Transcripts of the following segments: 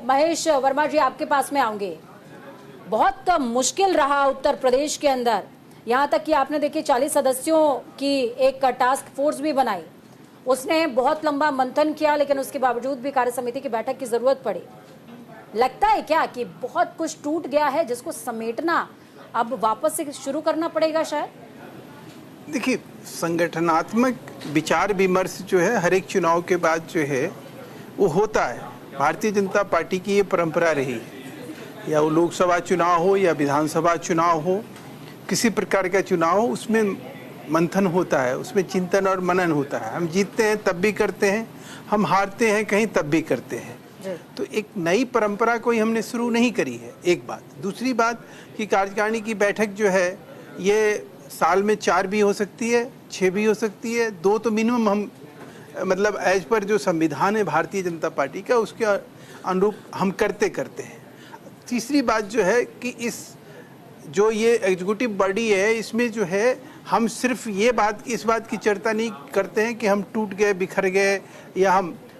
महेश वर्मा जी, आपके पास में आऊंगे। बहुत मुश्किल रहा उत्तर प्रदेश के अंदर, यहाँ तक कि आपने देखिए 40 सदस्यों की एक टास्क फोर्स भी बनाई, उसने बहुत लंबा मंथन किया, लेकिन उसके बावजूद भी कार्य समिति की बैठक की जरूरत पड़ी। लगता है क्या कि बहुत कुछ टूट गया है जिसको समेटना अब वापस से शुरू करना पड़ेगा शायद? देखिए, संगठनात्मक विचार विमर्श जो है हर एक चुनाव के बाद जो है वो होता है। भारतीय जनता पार्टी की ये परंपरा रही है, या वो लोकसभा चुनाव हो या विधानसभा चुनाव हो, किसी प्रकार का चुनाव हो, उसमें मंथन होता है, उसमें चिंतन और मनन होता है। हम जीतते हैं तब भी करते हैं, हम हारते हैं कहीं तब भी करते हैं। तो एक नई परंपरा कोई हमने शुरू नहीं करी है, एक बात। दूसरी बात कि कार्यकारिणी की बैठक जो है ये साल में 4 भी हो सकती है, 6 भी हो सकती है, 2 तो मिनिमम हम मतलब एज पर जो संविधान है भारतीय जनता पार्टी का उसके अनुरूप हम करते हैं। तीसरी बात जो है कि इस जो ये एग्जीक्यूटिव बॉडी है इसमें जो है हम सिर्फ इस बात की चर्चा नहीं करते हैं कि हम टूट गए, बिखर गए, या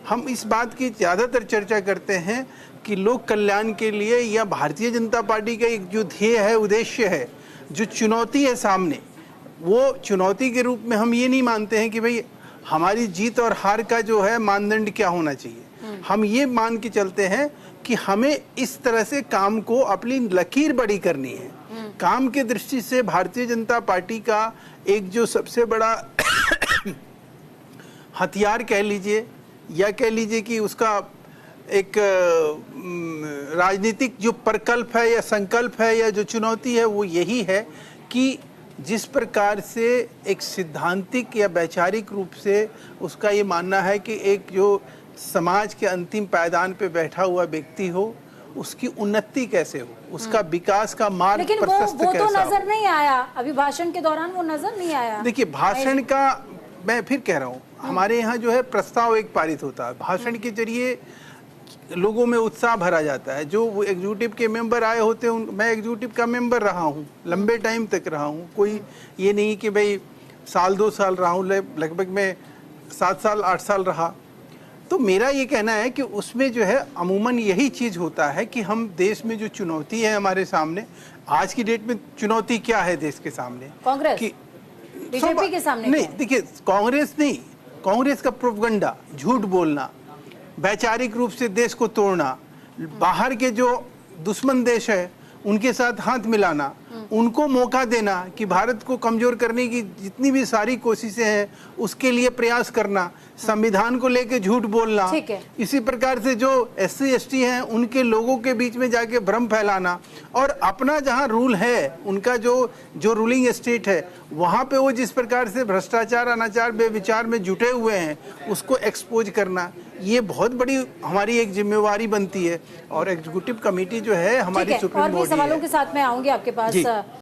हम इस बात की ज़्यादातर चर्चा करते हैं कि लोक कल्याण के लिए या भारतीय जनता पार्टी का एक जो ध्येय है, उद्देश्य है, जो चुनौती है सामने, वो चुनौती के रूप में हम ये नहीं मानते हैं कि भाई हमारी जीत और हार का जो है मानदंड क्या होना चाहिए। हम ये मान के चलते हैं कि हमें इस तरह से काम को अपनी लकीर बड़ी करनी है। काम के दृष्टि से भारतीय जनता पार्टी का एक जो सबसे बड़ा हथियार कह लीजिए, या कह लीजिए कि उसका एक राजनीतिक जो प्रकल्प है या संकल्प है या जो चुनौती है, वो यही है कि जिस प्रकार से एक सिद्धांतिक या वैचारिक रूप से उसका ये मानना है कि एक जो समाज के अंतिम पायदान पे बैठा हुआ व्यक्ति हो, उसकी उन्नति कैसे हो, उसका विकास का मार्ग प्रशस्त कैसा हो। वो तो नजर नहीं आया अभी भाषण के दौरान, वो नजर नहीं आया। देखिए, भाषण का मैं फिर कह रहा हूँ, हमारे यहाँ जो है प्रस्ताव एक पारित होता है, भाषण के जरिए लोगों में उत्साह भरा जाता है। जो वो एग्जीक्यूटिव के मेंबर आए होते हैं, मैं एग्जीक्यूटिव का मेंबर रहा हूँ, लंबे टाइम तक रहा हूँ, कोई ये नहीं कि भाई साल 2 साल रहा हूँ, लगभग मैं 7 साल 8 साल रहा। तो मेरा ये कहना है कि उसमें जो है अमूमन यही चीज़ होता है कि हम देश में जो चुनौती है हमारे सामने, आज की डेट में चुनौती क्या है देश के सामने? कांग्रेस कि बीजेपी के सामने नहीं, देखिए कांग्रेस नहीं, कांग्रेस का प्रोपगंडा, झूठ बोलना, वैचारिक रूप से देश को तोड़ना, बाहर के जो दुश्मन देश है उनके साथ हाथ मिलाना, उनको मौका देना कि भारत को कमजोर करने की जितनी भी सारी कोशिशें हैं उसके लिए प्रयास करना, संविधान को लेकर झूठ बोलना, इसी प्रकार से जो SC ST हैं उनके लोगों के बीच में जाके भ्रम फैलाना, और अपना जहां रूल है, उनका जो रूलिंग स्टेट है वहां पे वो जिस प्रकार से भ्रष्टाचार, अनाचार, बेविचार में जुटे हुए हैं उसको एक्सपोज करना, ये बहुत बड़ी हमारी एक जिम्मेवारी बनती है। और एग्जीक्यूटिव कमेटी जो है हमारी सुप्रीम बॉडी है। सवालों के साथ मैं आऊंगी आपके पास।